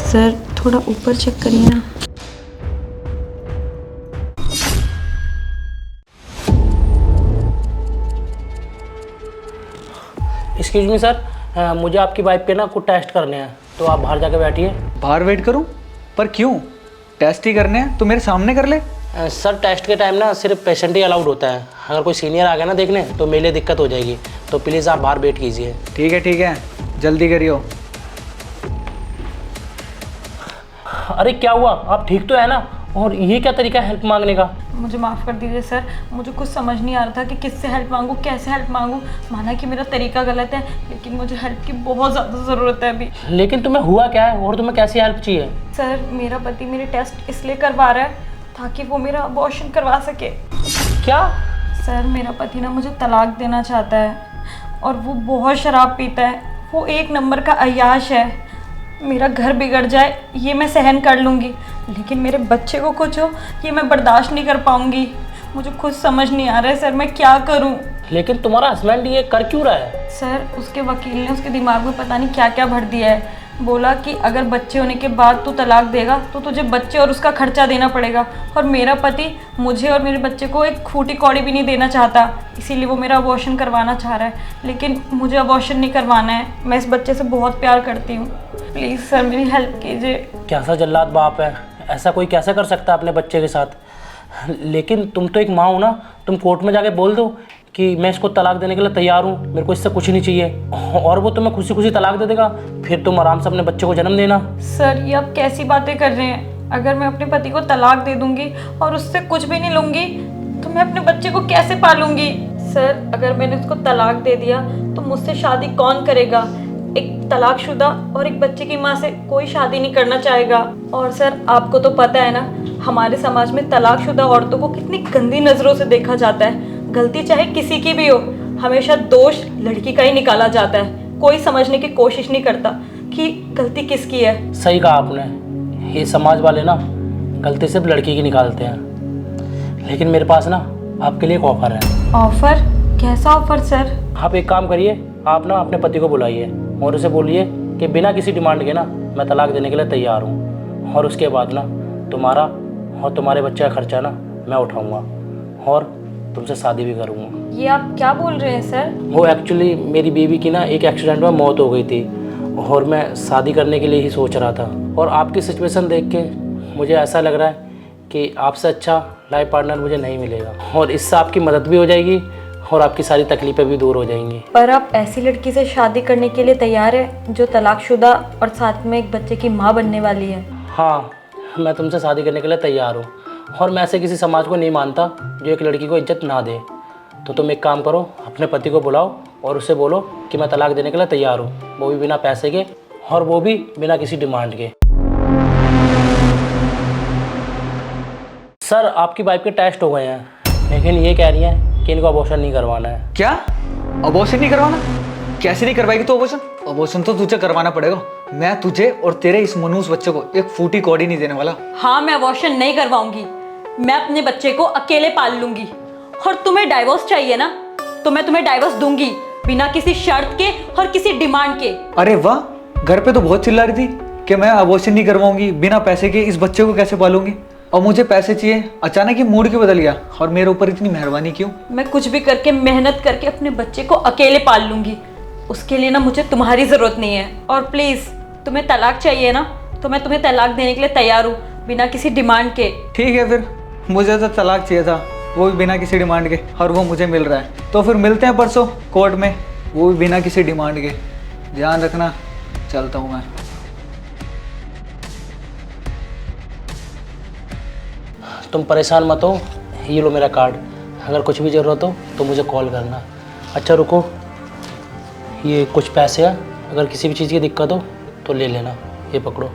Sir थोड़ा ऊपर check करिए ना। एक्सक्यूज मी सर, मुझे आपकी वाइफ पे ना कुछ टेस्ट करने हैं, तो आप बाहर जाके बैठिए। बाहर वेट करूं? पर क्यों? टेस्ट ही करने हैं तो मेरे सामने कर ले। सर टेस्ट के टाइम ना सिर्फ पेशेंट ही अलाउड होता है। अगर कोई सीनियर आ गया ना देखने तो मेरे लिए दिक्कत हो जाएगी, तो प्लीज़ आप बाहर वेट कीजिए। ठीक है, जल्दी करियो। अरे क्या हुआ, आप ठीक तो है ना? और ये क्या तरीका है हेल्प मांगने का? मुझे माफ़ कर दीजिए सर, मुझे कुछ समझ नहीं आ रहा था कि किससे हेल्प मांगूँ, कैसे हेल्प मांगूँ। माना कि मेरा तरीका गलत है, लेकिन मुझे हेल्प की बहुत ज़्यादा ज़रूरत है अभी। लेकिन तुम्हें हुआ क्या है और तुम्हें कैसी हेल्प चाहिए? सर मेरा पति मेरे टेस्ट इसलिए करवा रहा है ताकि वो मेरा अबॉर्शन करवा सके। क्या? सर मेरा पति ना मुझे तलाक देना चाहता है और वो बहुत शराब पीता है। वो एक नंबर का अय्याश है। मेरा घर बिगड़ जाए ये मैं सहन कर लूँगी, लेकिन मेरे बच्चे को कुछ हो ये मैं बर्दाश्त नहीं कर पाऊँगी। मुझे खुद समझ नहीं आ रहा है सर, मैं क्या करूँ। लेकिन तुम्हारा हस्बैंड ये कर क्यों रहा है? सर उसके वकील ने उसके दिमाग में पता नहीं क्या क्या भर दिया है। बोला कि अगर बच्चे होने के बाद तू तलाक देगा तो तुझे बच्चे और उसका खर्चा देना पड़ेगा, और मेरा पति मुझे और मेरे बच्चे को एक खूटी कौड़ी भी नहीं देना चाहता, इसीलिए वो मेरा अबॉर्शन करवाना चाह रहा है। लेकिन मुझे अबॉर्शन नहीं करवाना है, मैं इस बच्चे से बहुत प्यार करती हूँ। प्लीज़ सर मेरी हेल्प कीजिए। कैसा जल्लाद बाप है, ऐसा कोई कैसे कर सकता है अपने बच्चे के साथ? लेकिन तुम तो एक माँ हो ना, तुम कोर्ट में जाके बोल दो कि मैं इसको तलाक देने के लिए तैयार हूँ, मेरे को इससे कुछ नहीं चाहिए, और वो तुम्हें खुशी खुशी तलाक दे देगा, फिर तुम आराम से अपने बच्चे को जन्म देना। सर ये आप कैसी बातें कर रहे हैं? अगर मैं अपने पति को तलाक दे दूंगी और उससे कुछ भी नहीं लूंगी तो मैं अपने बच्चे को कैसे पालूंगी? सर अगर मैंने उसको तलाक दे दिया तो मुझसे शादी कौन करेगा? एक तलाकशुदा और एक बच्चे की माँ से कोई शादी नहीं करना चाहेगा। और सर आपको तो पता है ना, हमारे समाज में तलाकशुदा औरतों को कितनी गंदी नज़रों से देखा जाता है। गलती चाहे किसी की भी हो, हमेशा दोष लड़की का ही निकाला जाता है। कोई समझने की कोशिश नहीं करता कि गलती किसकी है। सही कहा आपने, ये समाज वाले ना गलती सिर्फ लड़की की निकालते हैं। लेकिन मेरे पास ना आपके लिए एक ऑफर है। ऑफर? कैसा ऑफर सर? आप एक काम करिए, आप ना अपने पति को बुलाइए और उसे बोलिए कि बिना किसी डिमांड के ना मैं तलाक देने के लिए तैयार हूँ, और उसके बाद ना तुम्हारा और तुम्हारे बच्चे का खर्चा ना मैं उठाऊँगा और तुमसे शादी भी करूँगा। ये आप क्या बोल रहे हैं सर? वो एक्चुअली मेरी बेबी की ना एक एक्सीडेंट में मौत हो गई थी, और मैं शादी करने के लिए ही सोच रहा था, और आपकी सिचुएशन देख के मुझे ऐसा लग रहा है कि आपसे अच्छा लाइफ पार्टनर मुझे नहीं मिलेगा, और इससे आपकी मदद भी हो जाएगी और आपकी सारी तकलीफ़ें भी दूर हो जाएंगी। पर आप ऐसी लड़की से शादी करने के लिए तैयार है जो तलाकशुदा और साथ में एक बच्चे की माँ बनने वाली है? हाँ, मैं तुमसे शादी करने के लिए तैयार हूँ, और मैं ऐसे किसी समाज को नहीं मानता जो एक लड़की को इज्जत ना दे। तो तुम एक काम करो, अपने पति को बुलाओ और उससे बोलो कि मैं तलाक देने के लिए तैयार हूँ, वो भी बिना पैसे के और वो भी बिना किसी डिमांड के। सर आपकी वाइफ के टेस्ट हो गए हैं, लेकिन ये कह रही हैं कि इनको अबॉर्शन नहीं करवाना है। क्या? अबॉर्शन नहीं करवाना? कैसे नहीं करवाएगी तो अबॉर्शन? अबॉर्शन तो तुझे करवाना पड़ेगा। मैं तुझे और तेरे इस मनूस बच्चे को एक फूटी कौड़ी नहीं देने वाला। हाँ मैं अबॉर्शन नहीं करवाऊंगी, मैं अपने बच्चे को अकेले पाल लूंगी। और तुम्हें डाइवोर्स चाहिए ना, तो मैं तुम्हें डाइवोर्स दूंगी बिना किसी शर्त के और किसी डिमांड के। अरे वाह, घर पे तो बहुत चिल्ला रही थी कि मैं अबॉर्शन नहीं करवाऊंगी, बिना पैसे के इस बच्चे को कैसे पालूंगी, और मुझे पैसे चाहिए। अचानक ही मूड क्यों बदल गया, और मेरे ऊपर इतनी मेहरबानी क्यों? मैं कुछ भी करके मेहनत करके अपने बच्चे को अकेले पाल लूंगी, उसके लिए ना मुझे तुम्हारी ज़रूरत नहीं है। और प्लीज़ तुम्हें तलाक चाहिए ना, तो मैं तुम्हें तलाक देने के लिए तैयार हूँ बिना किसी डिमांड के। ठीक है, फिर मुझे तो तलाक चाहिए था, वो भी बिना किसी डिमांड के, और वो मुझे मिल रहा है। तो फिर मिलते हैं परसों कोर्ट में, वो भी बिना किसी डिमांड के। ध्यान रखना, चलता हूँ मैं। तुम परेशान मत हो, ये लो मेरा कार्ड, अगर कुछ भी ज़रूरत हो तो मुझे कॉल करना। अच्छा रुको, ये कुछ पैसे हैं, अगर किसी भी चीज़ की दिक्कत हो तो ले लेना, ये पकड़ो।